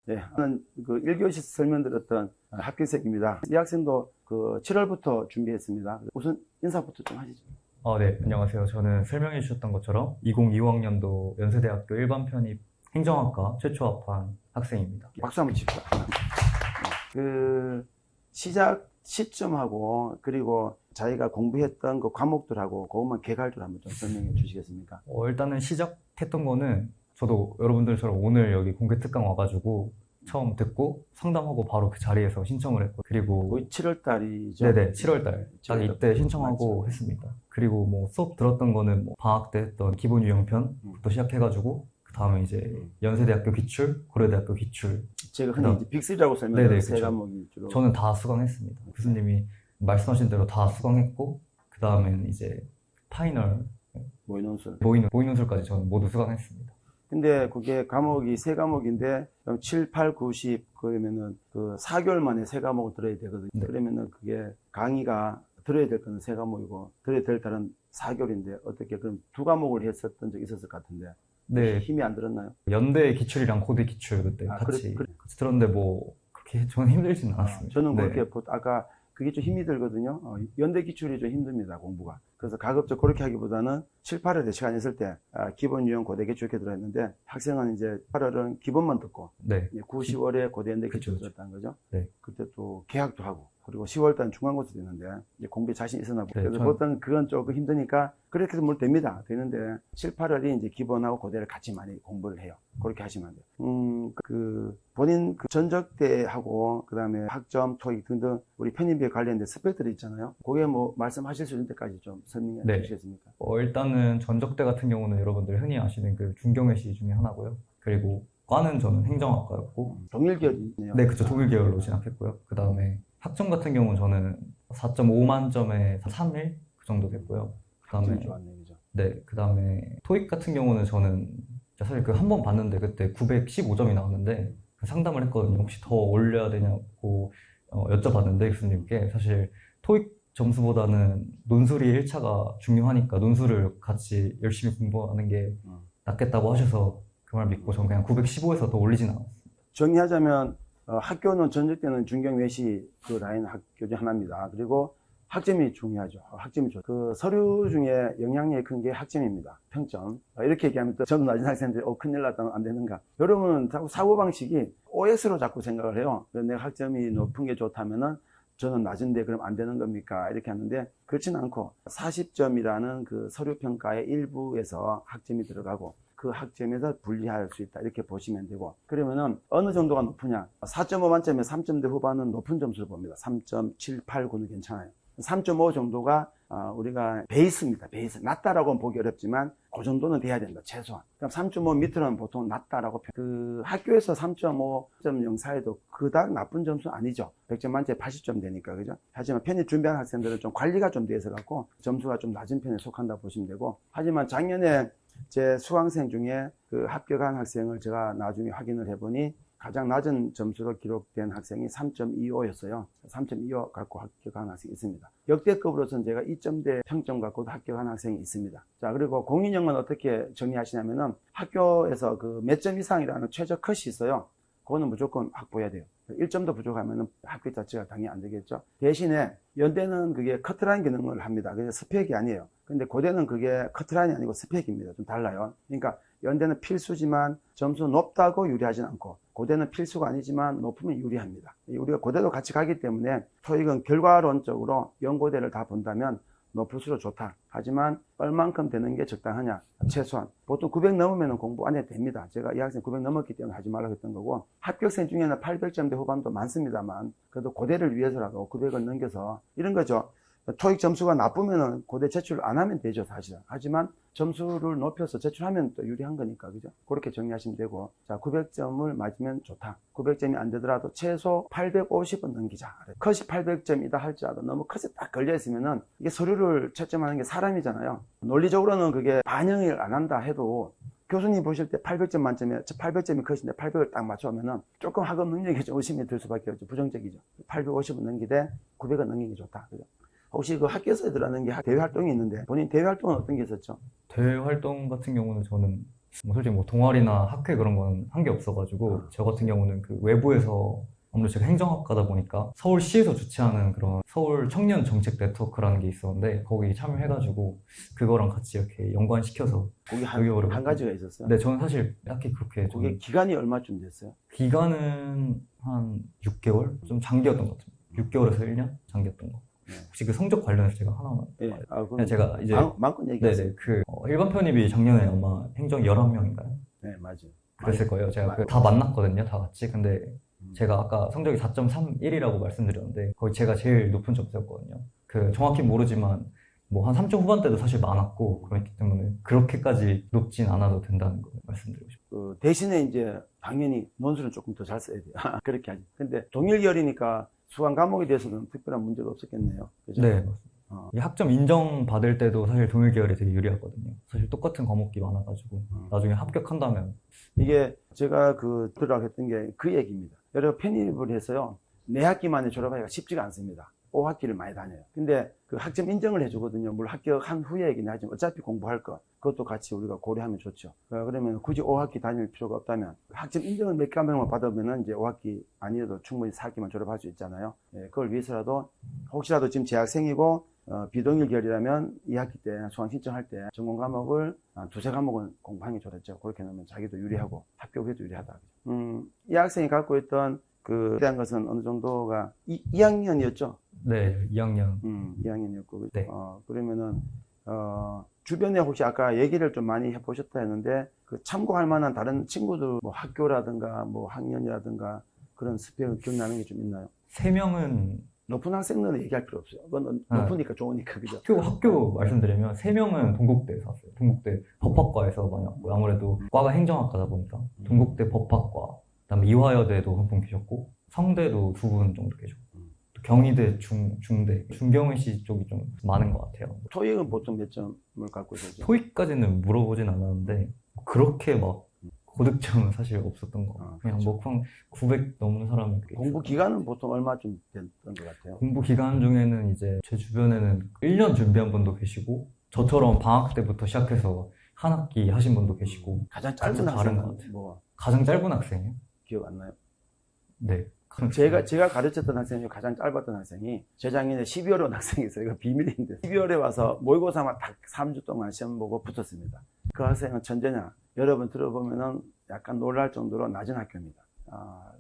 네, 저는 그 1교시 설명드렸던 합격생입니다. 이 학생도 그 7월부터 준비했습니다. 우선 인사부터 좀 하시죠. 네, 안녕하세요. 저는 설명해 주셨던 것처럼 2025학년도 연세대학교 일반 편입 행정학과 최초 합한 학생입니다. 박수 한번 칩시다. 그 시작 시점하고 그리고 자기가 공부했던 그 과목들하고 그것만 개괄적으로 한번 좀 설명해 주시겠습니까? 일단은 시작했던 거는 저도 여러분들처럼 오늘 여기 공개 특강 와가지고 처음 듣고 상담하고 바로 그 자리에서 신청을 했고, 그리고 거의 7월 달이죠? 네네, 7월 달. 딱 7월 이때 신청하고 맞죠. 했습니다. 그리고 뭐 수업 들었던 거는 뭐 방학 때 했던 기본 유형편부터 시작해가지고 그 다음에 이제 연세대학교 기출, 고려대학교 기출. 제가 흔히 이제 빅3라고 설명하는 네네, 세 그쵸. 과목이 주로. 저는 다 수강했습니다. 교수님이 말씀하신 대로 다 수강했고, 그 다음에는 이제 파이널, 모의논술. 모의논술까지 저는 모두 수강했습니다. 근데 그게 과목이 세 과목인데 그럼 7, 8, 9, 10 그러면은 그 4개월 만에 세 과목을 들어야 되거든요. 네. 그러면은 그게 강의가 들어야 될 거는 세 과목이고 들어야 될 달은 4개월인데 어떻게 그럼 두 과목을 했었던 적이 있었을 것 같은데 네, 힘이 안 들었나요? 연대 기출이랑 고대 기출 그때 같이 그래. 들었는데 뭐 그렇게 저는 힘들지는 않았습니다. 저는 네. 그렇게 아까 그게 좀 힘이 들거든요. 연대 기출이 좀 힘듭니다, 공부가. 그래서 가급적 그렇게 하기보다는 7, 8월에 시간이 있을 때 기본 유형 고대 기출 이렇게 들어있는데 학생은 이제 8월은 기본만 듣고 네. 9, 10월에 고대 연대 기출 그쵸. 들었다는 거죠. 네. 그때 또 개학도 하고 그리고 10월 달은 중간고사도 있는데 이제 공부에 자신 있었나 보고. 네, 그래서 보통 그건 조금 힘드니까 그렇게 해서 뭘 됩니다. 되는데 7, 8월이 이제 기본하고 고대를 같이 많이 공부를 해요. 그렇게 하시면 안 돼요. 그 본인 그 전적대하고 그다음에 학점, 토익 등등 우리 편입에 관련된 스펙들이 있잖아요. 그게 뭐 말씀하실 수 있는 데까지 좀 설명해 네. 주시겠습니까? 일단은 전적대 같은 경우는 여러분들 흔히 아시는 그 중경외시 중에 하나고요. 그리고 과는 저는 행정학과였고, 동일계열이네요. 네, 그쵸. 독일 계열로 진학했고요. 그 다음에 학점 같은 경우는 저는 4.5만점에 3일 그 정도 됐고요. 그 다음에 학점이 좋았네요, 그죠? 네, 그 다음에 토익 같은 경우는 저는 사실 그 한 번 봤는데 그때 915점이 나왔는데 그 상담을 했거든요. 혹시 더 올려야 되냐고 여쭤봤는데 교수님께 사실 토익 점수보다는 논술이 1차가 중요하니까 논술을 같이 열심히 공부하는 게 낫겠다고 하셔서 그 말 믿고 저는 그냥 915에서 더 올리진 않았어요. 정리하자면 학교는 전적대는 중경외시 그 라인 학교 중 하나입니다. 그리고 학점이 중요하죠. 학점이 좋죠. 그 서류 중에 영향력이 큰 게 학점입니다. 평점. 이렇게 얘기하면 또 점수 낮은 학생들이 큰일 났다 안 되는가. 여러분은 자꾸 사고방식이 OS로 자꾸 생각을 해요. 내가 학점이 높은 게 좋다면은 저는 낮은데 그럼 안 되는 겁니까? 이렇게 하는데 그렇지는 않고 40점이라는 그 서류평가의 일부에서 학점이 들어가고 그 학점에서 분리할 수 있다. 이렇게 보시면 되고. 그러면은 어느 정도가 높으냐? 4.5 만점에 3점대 후반은 높은 점수를 봅니다. 3.7, 8, 9는 괜찮아요. 3.5 정도가 우리가 베이스입니다. 베이스. 낮다라고는 보기 어렵지만 그 정도는 돼야 된다. 최소한. 그럼 3.5 밑으로는 보통 낮다라고. 그 학교에서 3.5, 3.0 사이도 그닥 나쁜 점수는 아니죠. 100점 만점에 80점 되니까. 그죠? 하지만 편입 준비하는 학생들은 좀 관리가 좀 돼 있어 갖고 점수가 좀 낮은 편에 속한다 보시면 되고. 하지만 작년에 제 수강생 중에 그 합격한 학생을 제가 나중에 확인을 해보니 가장 낮은 점수로 기록된 학생이 3.25였어요. 3.25 갖고 합격한 학생이 있습니다. 역대급으로서는 제가 2점대 평점 갖고도 합격한 학생이 있습니다. 자, 그리고 공인형은 어떻게 정리하시냐면은 학교에서 그 몇 점 이상이라는 최저 컷이 있어요. 그거는 무조건 확보해야 돼요. 1점도 부족하면은 학교 자체가 당연히 안 되겠죠. 대신에 연대는 그게 커트라인 기능을 합니다. 그게 스펙이 아니에요. 근데 고대는 그게 커트라인이 아니고 스펙입니다. 좀 달라요. 그러니까 연대는 필수지만 점수 높다고 유리하진 않고 고대는 필수가 아니지만 높으면 유리합니다. 우리가 고대도 같이 가기 때문에 토익은 결과론적으로 연고대를 다 본다면 높을수록 좋다. 하지만 얼만큼 되는 게 적당하냐? 최소한. 보통 900 넘으면 공부 안 해도 됩니다. 제가 이 학생 900 넘었기 때문에 하지 말라고 했던 거고 합격생 중에는 800점대 후반도 많습니다만 그래도 고대를 위해서라도 900을 넘겨서 이런 거죠. 토익 점수가 나쁘면은 고대 제출을 안 하면 되죠, 사실은. 하지만 점수를 높여서 제출하면 또 유리한 거니까, 그죠? 그렇게 정리하시면 되고. 자, 900점을 맞으면 좋다. 900점이 안 되더라도 최소 850은 넘기자. 컷이 800점이다 할지라도 너무 컷에 딱 걸려있으면은 이게 서류를 채점하는 게 사람이잖아요. 논리적으로는 그게 반영을 안 한다 해도 교수님 보실 때 800점 만점에 800점이 컷인데 800을 딱 맞춰오면은 조금 학업 능력이 좀 의심이 들 수밖에 없죠. 부정적이죠. 850은 넘기되 900은 넘기는 게 좋다. 그죠? 혹시 그 학교에서 들어가는 게 대외 활동이 있는데 본인 대외 활동은 어떤 게 있었죠? 대회 활동 같은 경우는 저는 뭐 솔직히 뭐 동아리나 학회 그런 건 한 게 없어가지고 저 같은 경우는 그 외부에서 아무래도 제가 행정학과다 보니까 서울시에서 주최하는 그런 서울 청년 정책 네트워크라는 게 있었는데 거기 참여해가지고 그거랑 같이 이렇게 연관시켜서 거기 여기 한 가지가 있었어요. 네, 저는 사실 딱히 그렇게 그게 기간이 얼마쯤 됐어요? 기간은 한 6개월? 좀 장기였던 것 같아요. 6개월에서 1년? 장기였던 거. 네. 혹시 그 성적 관련해서 제가 하나만. 예. 그럼 그냥 제가 이제. 마음껏 얘기하세요. 네네. 일반 편입이 작년에 아마 행정 11명인가요? 네, 맞아요. 그랬을 거예요. 제가 맞아요. 다 만났거든요. 다 같이. 근데 음. 제가 아까 성적이 4.31이라고 말씀드렸는데 거의 제가 제일 높은 점수였거든요. 정확히 모르지만 뭐 한 3점 후반대도 사실 많았고 그렇기 때문에 그렇게까지 높진 않아도 된다는 걸 말씀드리고 싶어요. 대신에 이제 당연히 논술은 조금 더 잘 써야 돼요. 그렇게 하지. 근데 동일결이니까 수강 과목에 대해서는 특별한 문제가 없었겠네요. 그죠? 네, 맞습니다. 이 학점 인정 받을 때도 사실 동일 계열이 되게 유리하거든요. 사실 똑같은 과목이 많아가지고 나중에 합격한다면 이게 제가 들어가겠던 게 그 얘기입니다. 여러 편입을 해서요. 4학기 만에 졸업하기가 쉽지가 않습니다. 5학기를 많이 다녀요. 근데 그 학점 인정을 해주거든요. 물론 합격한 후에이긴 하지만 어차피 공부할 거. 그것도 같이 우리가 고려하면 좋죠. 그러면 굳이 5학기 다닐 필요가 없다면 학점 인정을 몇 과목만 받으면은 이제 5학기 아니어도 충분히 4학기만 졸업할 수 있잖아요. 그걸 위해서라도 혹시라도 지금 재학생이고 비동일 계열이라면 2학기 때 수강 신청할 때 전공 과목을 두세 과목은 공부하는 게 좋겠죠. 그렇게 놓으면 자기도 유리하고 학교에도 유리하다. 이 학생이 갖고 있던 대한 것은 어느 정도가 2학년이었죠? 네, 2학년. 2학년이었고. 네. 그러면은, 주변에 혹시 아까 얘기를 좀 많이 해보셨다 했는데, 참고할 만한 다른 친구들, 뭐 학교라든가, 뭐 학년이라든가, 그런 스펙을 기억나는 게 좀 있나요? 3명은, 높은 학생들은 얘기할 필요 없어요. 그건 높으니까 좋으니까, 그죠? 학교 말씀드리면 3명은 동국대에서 왔어요. 동국대 법학과에서 많이 왔고, 아무래도 과가 행정학과다 보니까, 동국대 법학과, 그다음에 이화여대도 한 분 계셨고, 성대도 2분 정도 계셨고, 또 경희대 중대, 중경은 씨 쪽이 좀 많은 것 같아요. 토익은 보통 몇 점을 갖고 있었죠? 토익까지는 물어보진 않았는데, 그렇게 막 고득점은 사실 없었던 거. 그냥 그렇죠. 뭐 900 넘는 사람이 공부 기간은 보통 얼마쯤 됐던 것 같아요? 공부 기간 중에는 이제 제 주변에는 1년 준비한 분도 계시고 저처럼 방학 때부터 시작해서 한 학기 하신 분도 계시고 가장 짧은 다른 것 학생은 같아요. 뭐 가장 짧은 학생이요? 기억 안 나요? 네. 제가 가르쳤던 학생 중에 가장 짧았던 학생이 재작년에 12월에 온 학생이 있어요. 이거 비밀인데 12월에 와서 모의고사만 딱 3주 동안 시험 보고 붙었습니다. 그 학생은 천재냐? 여러분 들어보면은 약간 놀랄 정도로 낮은 학교입니다.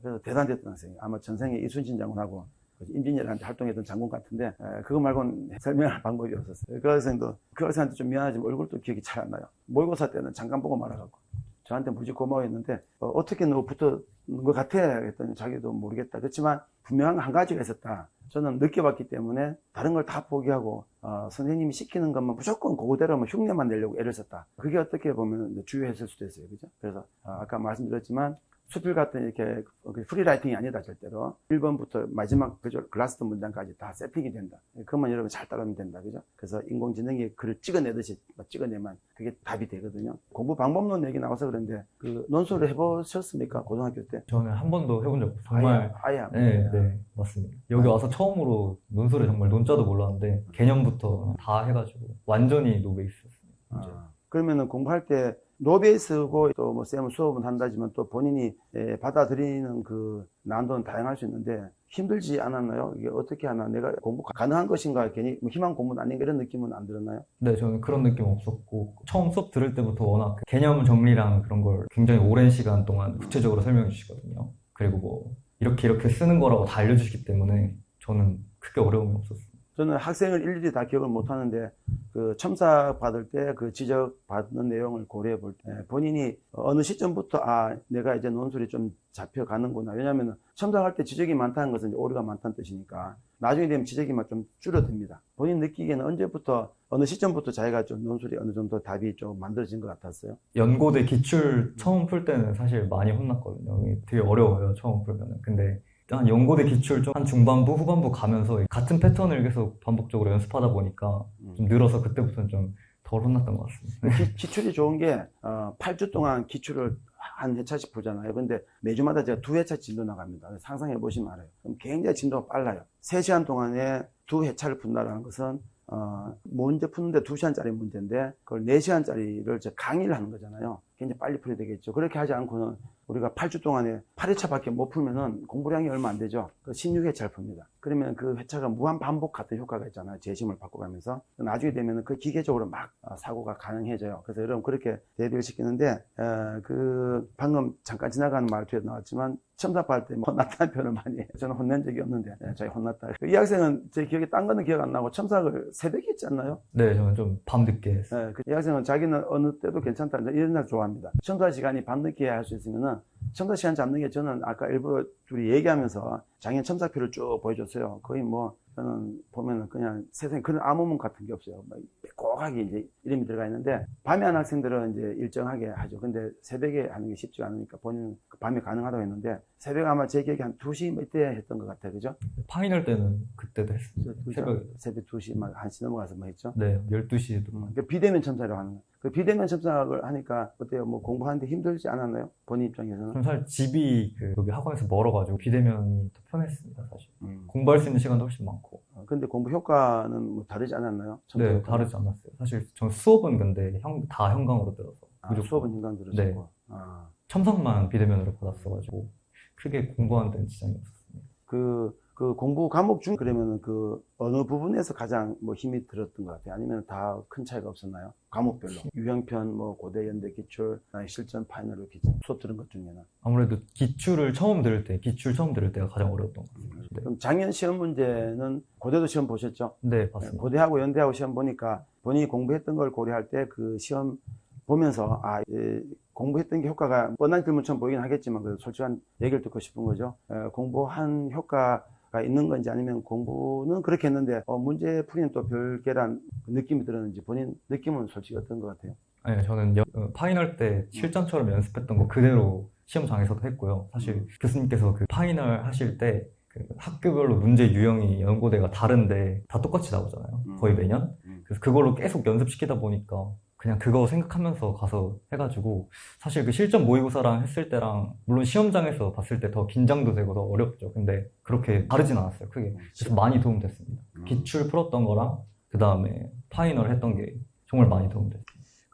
그래서 대단했던 학생이 아마 전생에 이순신 장군하고 임진왜란때 활동했던 장군 같은데 그거 말고는 설명할 방법이 없었어요. 그 학생한테 좀 미안하지만 얼굴도 기억이 잘 안 나요. 모의고사 때는 잠깐 보고 말아갖고 저한테 무지 고마워했는데 어떻게 너 붙었는 것 같아? 했더니 자기도 모르겠다. 그렇지만 분명한 한 가지가 있었다. 저는 느껴봤기 때문에 다른 걸 다 포기하고 선생님이 시키는 것만 무조건 그대로만 흉내만 내려고 애를 썼다. 그게 어떻게 보면 주요했을 수도 있어요. 그죠? 그래서 아까 말씀드렸지만 수필 같은 이렇게 프리라이팅이 아니다 절대로 1번부터 마지막 글라스트 문장까지 다 세팅이 된다. 그것만 여러분 잘 따르면 된다. 그죠? 그래서 인공지능이 글을 찍어내듯이 찍어내면 그게 답이 되거든요. 공부 방법론 얘기 나와서 그런데 논술을 해보셨습니까? 고등학교 때? 저는 한 번도 해본 적 없어요. 정말 아예 네, 맞습니다. 여기 와서 처음으로 논술을 정말 논자도 몰랐는데 개념부터 다 해가지고 완전히 노베이스였습니다. 그러면은 공부할 때 노베이스고 또 뭐 쌤은 수업은 한다지만 또 본인이 받아들이는 그 난도는 다양할 수 있는데 힘들지 않았나요? 이게 어떻게 하나 내가 공부 가능한 것인가 괜히 희망 공부는 아닌가 이런 느낌은 안 들었나요? 네, 저는 그런 느낌 없었고 처음 수업 들을 때부터 워낙 개념 정리랑 그런 걸 굉장히 오랜 시간 동안 구체적으로 설명해 주시거든요. 그리고 뭐 이렇게 쓰는 거라고 다 알려주시기 때문에 저는 크게 어려움이 없었어요. 저는 학생을 일일이 다 기억을 못 하는데 첨삭 받을 때 지적 받는 내용을 고려해 볼 때 본인이 어느 시점부터 내가 이제 논술이 좀 잡혀가는구나. 왜냐하면 첨삭할 때 지적이 많다는 것은 이제 오류가 많다는 뜻이니까 나중에 되면 지적이 좀 줄어듭니다. 본인 느끼기에는 언제부터 어느 시점부터 자기가 좀 논술이 어느 정도 답이 좀 만들어진 것 같았어요? 연고대 기출 처음 풀 때는 사실 많이 혼났거든요. 되게 어려워요, 처음 풀면은. 근데 한 연고대 기출 좀 한 중반부, 후반부 가면서 같은 패턴을 계속 반복적으로 연습하다 보니까 좀 늘어서 그때부터는 좀 덜 혼났던 것 같습니다. 기출이 좋은 게 8주 동안 기출을 한 회차씩 보잖아요. 근데 매주마다 제가 2회차 진도 나갑니다. 상상해 보시면 알아요. 그럼 굉장히 진도가 빨라요. 3시간 동안에 2회차를 푼다는 것은 문제 푸는데 2시간짜리 문제인데 그걸 4시간짜리를 강의를 하는 거잖아요. 굉장히 빨리 풀어야 되겠죠. 그렇게 하지 않고는 우리가 8주 동안에 8회차밖에 못 풀면은 공부량이 얼마 안 되죠. 그 16회차를 풉니다. 그러면 그 회차가 무한 반복 같은 효과가 있잖아요. 재심을 바꿔가면서. 나중에 되면은 그 기계적으로 막 사고가 가능해져요. 그래서 여러분 그렇게 대비를 시키는데, 그 방금 잠깐 지나가는 말투에도 나왔지만 첨삭할 때 혼났다는 표현을 많이 해요. 저는 혼낸 적이 없는데, 저희 혼났다. 이 학생은 제 기억에 딴 거는 기억 안 나고 첨삭을 새벽에 했지 않나요? 네, 저는 좀 밤늦게 했어요. 이 학생은 자기는 어느 때도 괜찮다. 이런 날 좋아합니다. 첨삭 시간이 밤늦게 할 수 있으면은 첨삭 시간 잡는 게 저는 아까 일부러 둘이 얘기하면서 작년 첨삭표를 쭉 보여줬어요. 거의 뭐 저는 보면은 그냥 세상에 그런 암호문 같은 게 없어요. 빼곡하게 이제 이름이 들어가 있는데 밤에 하는 학생들은 이제 일정하게 하죠. 근데 새벽에 하는 게 쉽지 않으니까 본인은 밤에 가능하다고 했는데 새벽 아마 제 기억에 한 2시 이때 했던 것 같아요. 그죠? 파이널 때는 그때도 했습니다. 새벽 2시 막 1시 넘어가서 뭐 했죠? 네, 12시에도. 그 비대면 첨삭을 하는 거예요. 그 비대면 첨삭을 하니까 어때요? 뭐 공부하는데 힘들지 않았나요? 본인 입장에서는? 저는 사실 집이 여기 학원에서 멀어가지고 비대면이 더 편했습니다, 사실. 공부할 수 있는 시간도 훨씬 많고. 근데 공부 효과는 뭐 다르지 않았나요? 네, 다르지 않았어요. 사실 전 수업은 근데 다 현강으로 들어서. 무조건. 수업은 현강 들으시고. 네. 첨삭만 비대면으로 받았어가지고 크게 공부하는 데는 지장이 없었습니다. 그 공부 과목 중 그러면은 그 어느 부분에서 가장 뭐 힘이 들었던 것 같아요? 아니면 다 큰 차이가 없었나요? 과목별로. 유형편, 뭐 고대, 연대, 기출, 실전, 파이널 이렇게 수업 들은 것 중에는. 아무래도 기출 처음 들을 때가 가장 어려웠던 것 같습니다. 네. 그럼 작년 시험 문제는 고대도 시험 보셨죠? 네, 봤습니다. 고대하고 연대하고 시험 보니까 본인이 공부했던 걸 고려할 때 그 시험 보면서 공부했던 게 효과가 뻔한 질문처럼 보이긴 하겠지만 그래도 솔직한 얘기를 듣고 싶은 거죠. 공부한 효과가 있는 건지 아니면 공부는 그렇게 했는데 문제 풀이는 또 별개란 느낌이 들었는지 본인 느낌은 솔직히 어떤 것 같아요? 아니, 저는 파이널 때 실전처럼 연습했던 거 그대로 시험장에서도 했고요. 사실 교수님께서 그 파이널 하실 때 그 학교별로 문제 유형이 연고대가 다른데 다 똑같이 나오잖아요. 거의 매년. 그래서 그걸로 계속 연습시키다 보니까 그냥 그거 생각하면서 가서 해가지고 사실 그 실전 모의고사랑 했을 때랑 물론 시험장에서 봤을 때 더 긴장도 되고 더 어렵죠. 근데 그렇게 다르진 않았어요. 크게. 그래서 많이 도움됐습니다. 기출 풀었던 거랑 그 다음에 파이널 했던 게 정말 많이 도움됐어요.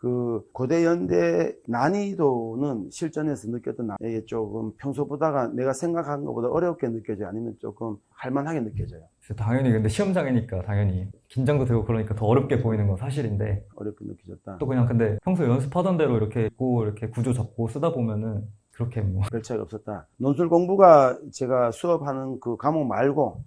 그 고대 연대 난이도는 실전에서 느꼈던 이게 조금 평소 보다가 내가 생각한 것보다 어렵게 느껴져요? 아니면 조금 할만하게 느껴져요? 당연히 근데 시험장이니까 당연히 긴장도 되고 그러니까 더 어렵게 보이는 건 사실인데 어렵게 느껴졌다. 또 그냥 근데 평소 연습하던 대로 이렇게 있고 이렇게 구조 잡고 쓰다 보면은 그렇게 뭐 별 차이가 없었다. 논술 공부가 제가 수업하는 그 과목 말고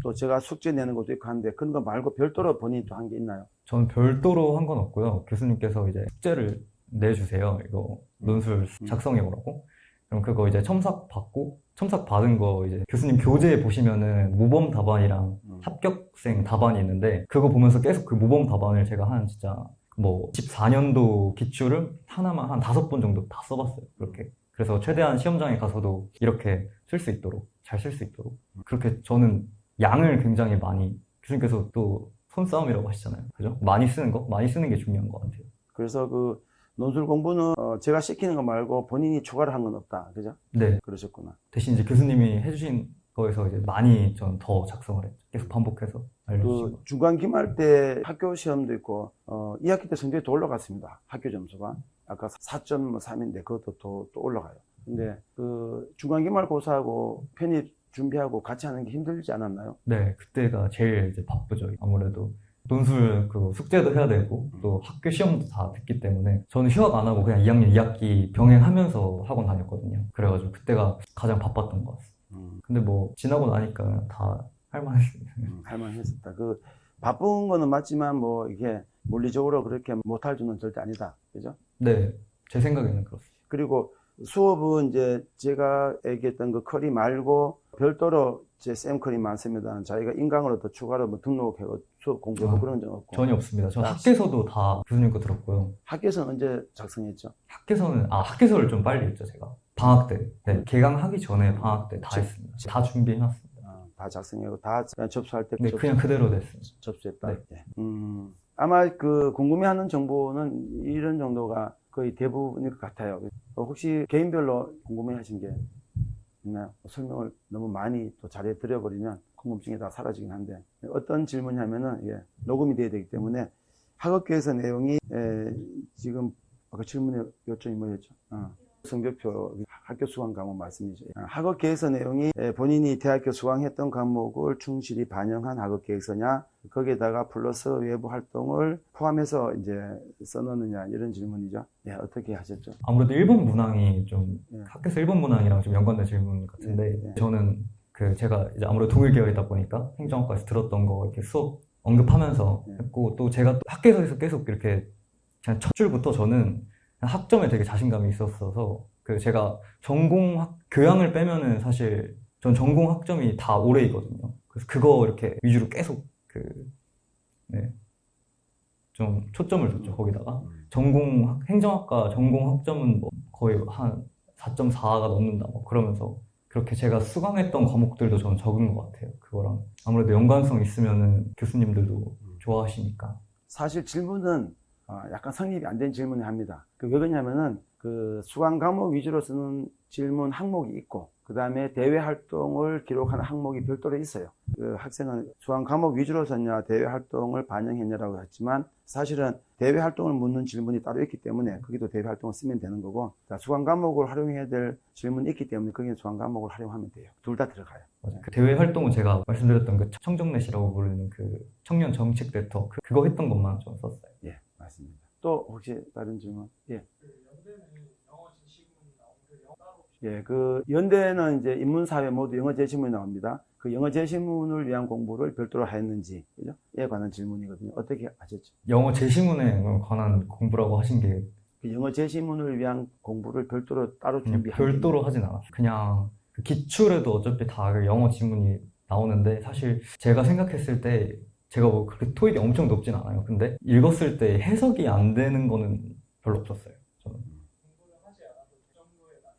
또 제가 숙제 내는 것도 있고 하는데 그런 거 말고 별도로 본인이 또 한 게 있나요? 저는 별도로 한 건 없고요. 교수님께서 이제 숙제를 내주세요. 이거 논술 작성해 오라고. 그럼 그거 이제 첨삭 받고 첨삭 받은 거 이제 교수님 교재에 보시면은 모범 답안이랑 합격생 답안이 있는데 그거 보면서 계속 그 모범 답안을 제가 한 진짜 뭐 14년도 기출을 하나만 한 5번 정도 다 써봤어요. 그렇게. 그래서 최대한 시험장에 가서도 이렇게 쓸 수 있도록 잘 쓸 수 있도록 그렇게 저는 양을 굉장히 많이 교수님께서 또 손싸움이라고 하시잖아요. 그죠? 많이 쓰는 게 중요한 것 같아요. 그래서 그 논술 공부는 제가 시키는 거 말고 본인이 추가를 한 건 없다. 그죠? 네. 그러셨구나. 대신 이제 교수님이 해주신 거에서 이제 많이 전 더 작성을 했죠. 계속 반복해서 알려주시고. 그 중간 기말 때 학교 시험도 있고 2학기 때 성적이 더 올라갔습니다. 학교 점수가 아까 4.3인데 그것도 또 올라가요. 근데 그 중간 기말 고사하고 편입 준비하고 같이 하는 게 힘들지 않았나요? 네, 그때가 제일 이제 바쁘죠. 아무래도 논술 그 숙제도 해야 되고 또 학교 시험도 다 듣기 때문에 저는 휴학 안 하고 그냥 2학년 2학기 병행하면서 학원 다녔거든요. 그래가지고 그때가 가장 바빴던 것 같습니다. 근데 뭐 지나고 나니까 다 할만했습니다. 할만했었다. 그 바쁜 거는 맞지만 뭐 이게 물리적으로 그렇게 못할 줄은 절대 아니다. 그죠? 네, 제 생각에는 그렇습니다. 그리고 수업은 이제 제가 얘기했던 그 커리 말고 별도로 제 쌤 커리 많습니다. 자기가 인강으로 더 추가로 뭐 등록하고 수업 공부하고 그런 적 없고. 전혀 없습니다. 저 학교에서도 다 교수님 거 들었고요. 학교에서는 언제 작성했죠? 학교에서를 좀 빨리 했죠, 제가. 방학 때. 네, 개강하기 전에 방학 때 다 했습니다. 다 준비해놨습니다. 다 작성하고 다 접수할 때 네, 그냥 그대로 됐습니다. 접수했다. 네. 예. 아마 그 궁금해하는 정보는 이런 정도가 거의 대부분일 것 같아요. 혹시 개인별로 궁금해하신 게 있나요? 설명을 너무 많이 또 잘해 드려버리면 궁금증이 다 사라지긴 한데 어떤 질문이냐면은 녹음이 돼야 되기 때문에 학업계획서 내용이 지금 아까 질문의 요점이 뭐였죠? 성적표 학교 수강 과목 말씀이죠. 학업 계획서 내용이 본인이 대학교 수강했던 과목을 충실히 반영한 학업 계획서냐, 거기에다가 플러스 외부 활동을 포함해서 이제 써넣느냐 이런 질문이죠. 네, 어떻게 하셨죠? 아무래도 일본 문항이 좀 네. 학교에서 일본 문항이랑 좀 연관된 질문 같은데 네. 저는 제가 이제 아무래도 동일 계열이다 보니까 행정학과에서 들었던 거 이렇게 수업 언급하면서 네. 했고 또 제가 또 학교에서 계속 이렇게 그냥 첫 줄부터 저는 학점에 되게 자신감이 있었어서 제가 교양을 빼면은 사실 전 전공 학점이 다 올해이거든요. 그래서 그거 이렇게 위주로 계속 네, 좀 초점을 뒀죠. 거기다가 행정학과 전공 학점은 뭐 거의 한 4.4가 넘는다 뭐 그러면서 그렇게 제가 수강했던 과목들도 저는 적은 것 같아요. 그거랑 아무래도 연관성 있으면은 교수님들도 좋아하시니까. 사실 질문은 약간 성립이 안 된 질문을 합니다. 왜 그러냐면은 그 수강 과목 위주로 쓰는 질문 항목이 있고 그 다음에 대외 활동을 기록하는 항목이 별도로 있어요. 그 학생은 수강 과목 위주로 썼냐 대외 활동을 반영했냐라고 했지만 사실은 대외 활동을 묻는 질문이 따로 있기 때문에 거기도 대외 활동을 쓰면 되는 거고 수강 과목을 활용해야 될 질문이 있기 때문에 거기는 수강 과목을 활용하면 돼요. 둘 다 들어가요. 맞아요. 그 대외 활동은 제가 말씀드렸던 그 청정넷이라고 부르는 그 청년 정책 네트워크 그거 했던 것만 좀 썼어요. 예, 맞습니다. 또 혹시 다른 질문? 예. 예, 그 연대는 이제 인문사회 모두 영어 제시문이 나옵니다. 그 영어 제시문을 위한 공부를 별도로 하였는지, 그죠? 에 관한 질문이거든요. 어떻게 하셨죠? 영어 제시문에 관한 공부라고 하신 게 그 영어 제시문을 위한 공부를 별도로 따로 준비한 별도로 하진 않았어요. 그냥 그 기출에도 어차피 다 그 영어 지문이 나오는데 사실 제가 생각했을 때 제가 뭐 그렇게 토익이 엄청 높진 않아요. 근데 읽었을 때 해석이 안 되는 거는 별로 없었어요. 저는.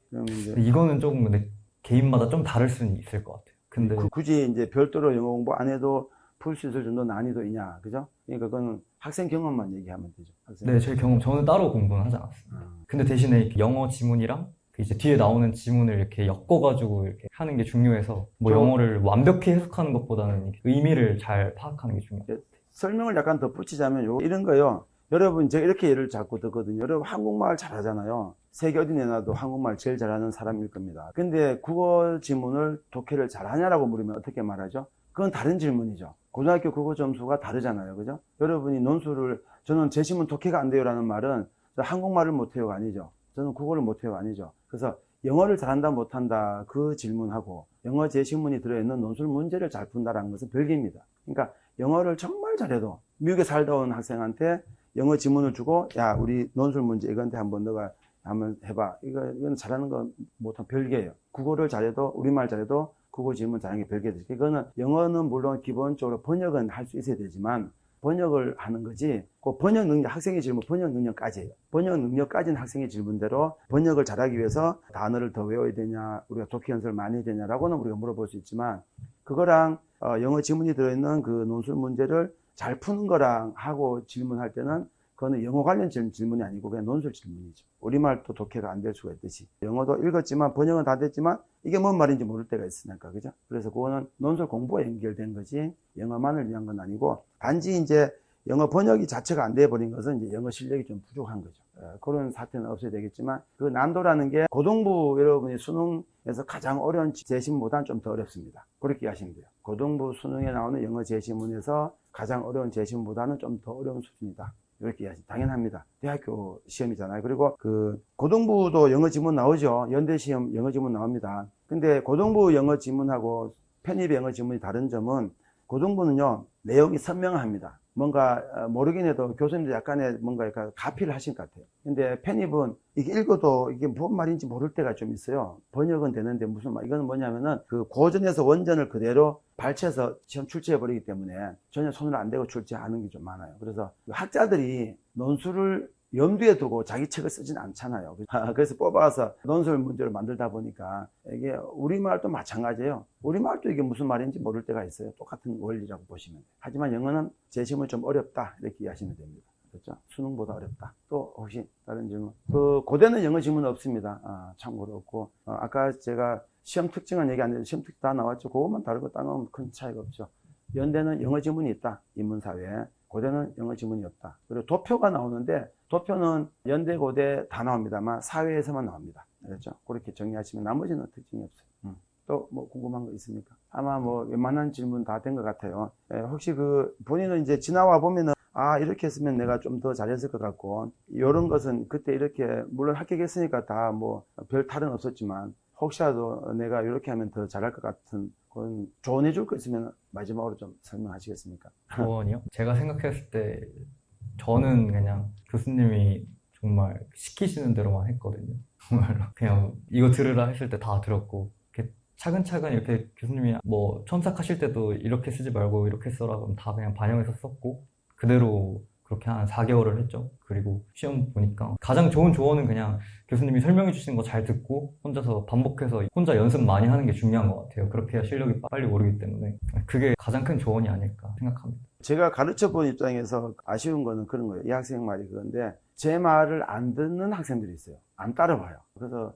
그럼 이제 근데 이거는 조금 근데 개인마다 좀 다를 수는 있을 것 같아요. 근데 굳이 이제 별도로 영어 공부 안 해도 풀 수 있을 정도 난이도이냐, 그죠? 그러니까 그건 학생 경험만 얘기하면 되죠. 네, 제 경험 저는 따로 공부는 하지 않았습니다. 근데 대신에 이렇게 영어 지문이랑 그 이제 뒤에 나오는 지문을 이렇게 엮어가지고 이렇게 하는 게 중요해서 뭐 영어를 완벽히 해석하는 것보다는 의미를 잘 파악하는 게 중요해요. 설명을 약간 덧붙이자면 이런 거요. 여러분 제가 이렇게 예를 자꾸 듣거든요. 여러분 한국말 잘하잖아요. 세계 어디 내놔도 한국말 제일 잘하는 사람일 겁니다. 근데 국어 지문을 독해를 잘하냐라고 물으면 어떻게 말하죠? 그건 다른 질문이죠. 고등학교 국어 점수가 다르잖아요. 그죠? 여러분이 논술을 저는 제 지문 독해가 안 돼요라는 말은 한국말을 못해요가 아니죠. 저는 국어를 못해요가 아니죠. 그래서 영어를 잘한다 못한다 그 질문하고 영어 제시문이 들어있는 논술 문제를 잘 푼다라는 것은 별개입니다. 그러니까 영어를 정말 잘해도 미국에 살다 온 학생한테 영어 지문을 주고 야 우리 논술 문제 이건데 너가 한번 해봐. 이건 잘하는 거 못한 별개예요. 국어를 잘해도 우리말 잘해도 국어 지문 잘하는 게 별개죠. 이거는 영어는 물론 기본적으로 번역은 할 수 있어야 되지만 번역을 하는 거지. 그 번역 능력, 학생의 질문 번역 능력까지예요. 번역 능력까지는 학생의 질문대로 번역을 잘하기 위해서 단어를 더 외워야 되냐, 우리가 독해 연습을 많이 해야 되냐라고는 우리가 물어볼 수 있지만 그거랑 영어 지문이 들어있는 그 논술 문제를 잘 푸는 거랑 하고 질문할 때는 그거는 영어 관련 질문이 아니고 그냥 논술 질문이죠. 우리말도 독해가 안 될 수가 있듯이 영어도 읽었지만 번역은 다 됐지만 이게 뭔 말인지 모를 때가 있으니까 그죠? 그래서 그거는 논술 공부와 연결된 거지 영어만을 위한 건 아니고 단지 이제 영어 번역이 자체가 안 돼 버린 것은 이제 영어 실력이 좀 부족한 거죠. 그런 사태는 없어야 되겠지만 그 난도라는 게 고등부 여러분이 수능에서 가장 어려운 제시문보다는 좀 더 어렵습니다. 그렇게 하시면 돼요. 고등부 수능에 나오는 영어 제시문에서 가장 어려운 제시문보다는 좀 더 어려운 수준이다. 이렇게 이야기 당연합니다. 대학교 시험이잖아요. 그리고 그 고등부도 영어 지문 나오죠. 연대 시험 영어 지문 나옵니다. 근데 고등부 영어 지문하고 편입 영어 지문이 다른 점은 고등부는요 내용이 선명합니다. 뭔가 모르긴 해도 교수님들 약간의 뭔가 약간 가피를 하신 것 같아요. 근데 편입은 이게 읽어도 이게 무슨 말인지 모를 때가 좀 있어요. 번역은 되는데 무슨 말, 이거는 뭐냐면은 그 고전에서 원전을 그대로 발췌해서 시험 출제해버리기 때문에 전혀 손을 안 대고 출제하는 게 좀 많아요. 그래서 학자들이 논술을 염두에 두고 자기 책을 쓰진 않잖아요. 그래서 뽑아서 논술 문제를 만들다 보니까 이게 우리말도 마찬가지예요. 우리말도 이게 무슨 말인지 모를 때가 있어요. 똑같은 원리라고 보시면. 하지만 영어는 제시문이 좀 어렵다 이렇게 이해하시면 됩니다. 그렇죠? 수능보다 어렵다. 또 혹시 다른 질문? 그 고대는 영어 지문 없습니다. 참고로 없고 아까 제가 시험 특징은 얘기 안 했는데 시험 특징 다 나왔죠. 그것만 다르고 딴 큰 차이가 없죠. 연대는 영어 지문이 있다. 인문사회에. 고대는 영어 지문이 없다. 그리고 도표가 나오는데 도표는 연대, 고대 다 나옵니다만 사회에서만 나옵니다. 그렇죠? 그렇게 정리하시면 나머지는 특징이 없어요. 또 뭐 궁금한 거 있습니까? 아마 뭐 웬만한 질문 다 된 것 같아요. 혹시 그 본인은 이제 지나와 보면은 아 이렇게 했으면 내가 좀 더 잘했을 것 같고 이런 것은 그때 이렇게 물론 합격했으니까 다 뭐 별 탈은 없었지만 혹시라도 내가 이렇게 하면 더 잘할 것 같은 그런 조언해 줄 거 있으면 마지막으로 좀 설명하시겠습니까? 조언이요? 제가 생각했을 때 저는 그냥 교수님이 정말 시키시는 대로만 했거든요. 정말로 그냥 이거 들으라 했을 때 다 들었고 이렇게 차근차근 이렇게 교수님이 뭐 첨삭하실 때도 이렇게 쓰지 말고 이렇게 써라 그럼 다 그냥 반영해서 썼고 그대로 그렇게 한 4개월을 했죠. 그리고 시험 보니까 가장 좋은 조언은 그냥 교수님이 설명해 주시는 거 잘 듣고 혼자서 반복해서 혼자 연습 많이 하는 게 중요한 것 같아요. 그렇게 해야 실력이 빨리 오르기 때문에 그게 가장 큰 조언이 아닐까 생각합니다. 제가 가르쳐 본 입장에서 아쉬운 거는 그런 거예요. 이 학생 말이 그런데 제 말을 안 듣는 학생들이 있어요. 안 따라봐요. 그래서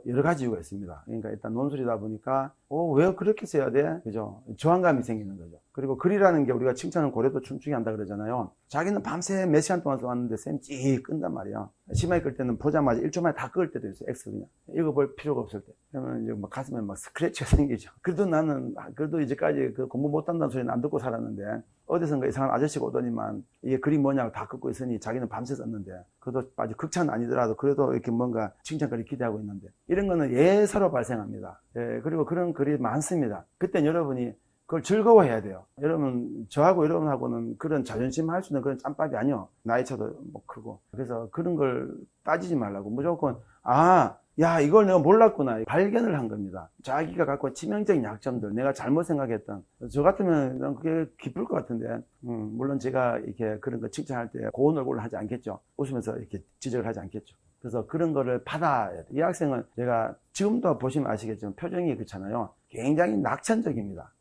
여러 가지 이유가 있습니다. 그러니까 일단 논술이다 보니까 왜 그렇게 써야 돼? 그죠? 저항감이 생기는 거죠. 그리고 글이라는 게 우리가 칭찬은 고래도 춤추게 한다 그러잖아요. 자기는 밤새 몇 시간 동안 써왔는데 쌤 찌 끈단 말이야. 심하게 끌 때는 보자마자 1초 만에 다 끌 때도 있어요. X 그냥. 읽어볼 필요가 없을 때. 그러면 이제 막 가슴에 막 스크래치가 생기죠. 그래도 이제까지 그 공부 못한다는 소리는 안 듣고 살았는데 어디선가 이상한 아저씨가 오더니만 이게 글이 뭐냐고 다 긋고 있으니 자기는 밤새 썼는데 그래도 아주 극찬 아니더라도 그래도 이렇게 뭔가 칭찬거리 기대하고 있는데 이런 거는 예사로 발생합니다. 그리고 그런 글이 많습니다. 그땐 여러분이 그걸 즐거워해야 돼요. 여러분 저하고 여러분하고는 그런 자존심 할 수 있는 그런 짬밥이 아니요. 나이 차도 뭐 크고 그래서 그런 걸 따지지 말라고 무조건 야 이걸 내가 몰랐구나 발견을 한 겁니다. 자기가 갖고 치명적인 약점들 내가 잘못 생각했던 저 같으면 난 그게 기쁠 것 같은데 물론 제가 이렇게 그런 거 칭찬할 때 고운 얼굴을 하지 않겠죠. 웃으면서 이렇게 지적을 하지 않겠죠. 그래서 그런 거를 받아야 돼요. 이 학생은 제가 지금도 보시면 아시겠지만 표정이 그렇잖아요. 굉장히 낙천적입니다.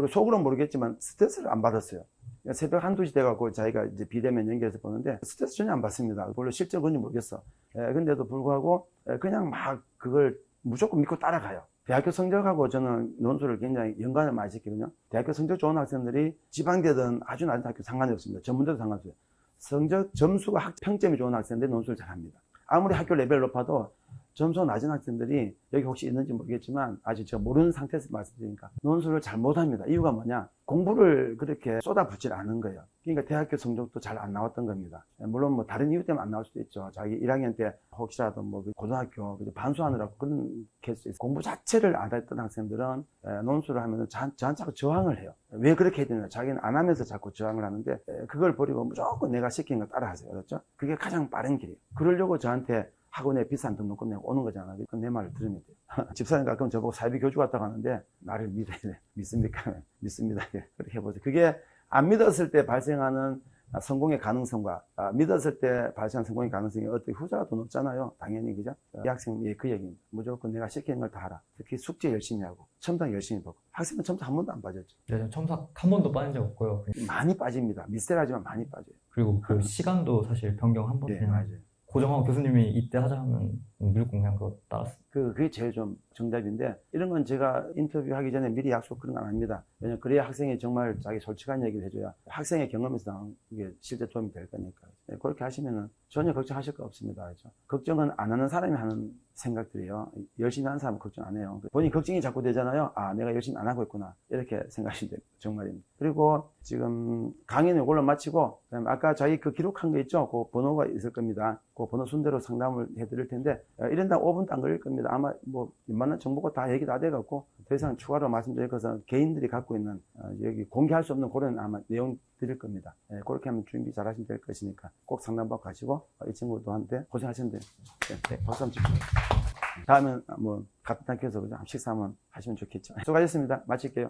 속으로는 모르겠지만 스트레스를 안 받았어요. 새벽 1~2시 돼갖고 자기가 이제 비대면 연결해서 보는데 스트레스 전혀 안 받습니다. 물론 실제로 그런지 모르겠어. 근데도 불구하고 그냥 막 그걸 무조건 믿고 따라가요. 대학교 성적하고 저는 논술을 굉장히 연관을 많이 시키거든요. 대학교 성적 좋은 학생들이 지방대든 아주 낮은 학교 상관이 없습니다. 전문대도 상관없어요. 성적 점수가 평점이 좋은 학생들이 논술을 잘합니다. 아무리 학교 레벨 높아도 점수가 낮은 학생들이 여기 혹시 있는지 모르겠지만 아직 제가 모르는 상태에서 말씀드리니까 논술을 잘 못합니다. 이유가 뭐냐? 공부를 그렇게 쏟아붓질 않은 거예요. 그러니까 대학교 성적도 잘 안 나왔던 겁니다. 물론 뭐 다른 이유 때문에 안 나올 수도 있죠. 자기 1학년 때 혹시라도 뭐 고등학교 반수하느라고 그런 케이스 있어요. 공부 자체를 안 했던 학생들은 논술을 하면 저한테 자꾸 저항을 해요. 왜 그렇게 해야 되냐? 자기는 안 하면서 자꾸 저항을 하는데 그걸 버리고 무조건 내가 시킨 거 따라 하세요. 그렇죠? 그게 가장 빠른 길이에요. 그러려고 저한테 학원에 비싼 등록금 내고 오는 거잖아. 그럼 내 말을 들으면 돼요. 집사님 가끔 저보고 사이비 교주 같다고 하는데 나를 믿어야 돼. 믿습니까? 믿습니다. 그렇게 해보세요. 그게 안 믿었을 때 발생하는 성공의 가능성과 믿었을 때 발생한 성공의 가능성이 어떻게 후자가 더 높잖아요. 당연히 그죠? 이 학생이 그 얘기입니다. 무조건 내가 시키는 걸 다 하라. 특히 숙제 열심히 하고 첨삭 열심히 보고. 학생은 첨삭 한 번도 안 빠졌죠. 네, 첨삭 한 번도 빠진 적 없고요. 많이 빠집니다. 미세하지만 많이 빠져요. 그리고 그 시간도 사실 변경 한 번 네, 그냥 맞아요. 고정하고 교수님이 이때 하자 하면 무조건 그냥 그거 따랐어요. 그게 제일 좀 정답인데 이런 건 제가 인터뷰하기 전에 미리 약속 그런 건 아닙니다. 왜냐면 그래야 학생이 정말 자기 솔직한 얘기를 해줘야 학생의 경험에서 이게 실제 도움이 될 거니까. 그렇게 하시면은 전혀 걱정하실 거 없습니다. 그렇죠? 걱정은 안 하는 사람이 하는 생각들이에요. 열심히 하는 사람은 걱정 안 해요. 본인 걱정이 자꾸 되잖아요. 내가 열심히 안 하고 있구나. 이렇게 생각하시면 돼요. 정말입니다. 그리고 지금 강의는 이걸로 마치고 그다음에 아까 자기 그 기록한 거 있죠? 그 번호가 있을 겁니다. 그 번호 순대로 상담을 해드릴 텐데 이런다 5분도 안 걸릴 겁니다. 아마 뭐 웬만한 정보가 다 얘기 다 돼갖고 더 이상 추가로 말씀드릴 것은 개인들이 갖고 있는 여기 공개할 수 없는 그런 아마 내용 드릴 겁니다. 그렇게 하면 준비 잘 하시면 될 것이니까 꼭 상담받고 가시고 이 친구들한테 고생하셨는데 박수 한번 치십시오. 다음엔 뭐 같은 학교에서 그냥 식사 한번 하시면 좋겠죠. 수고하셨습니다. 마칠게요.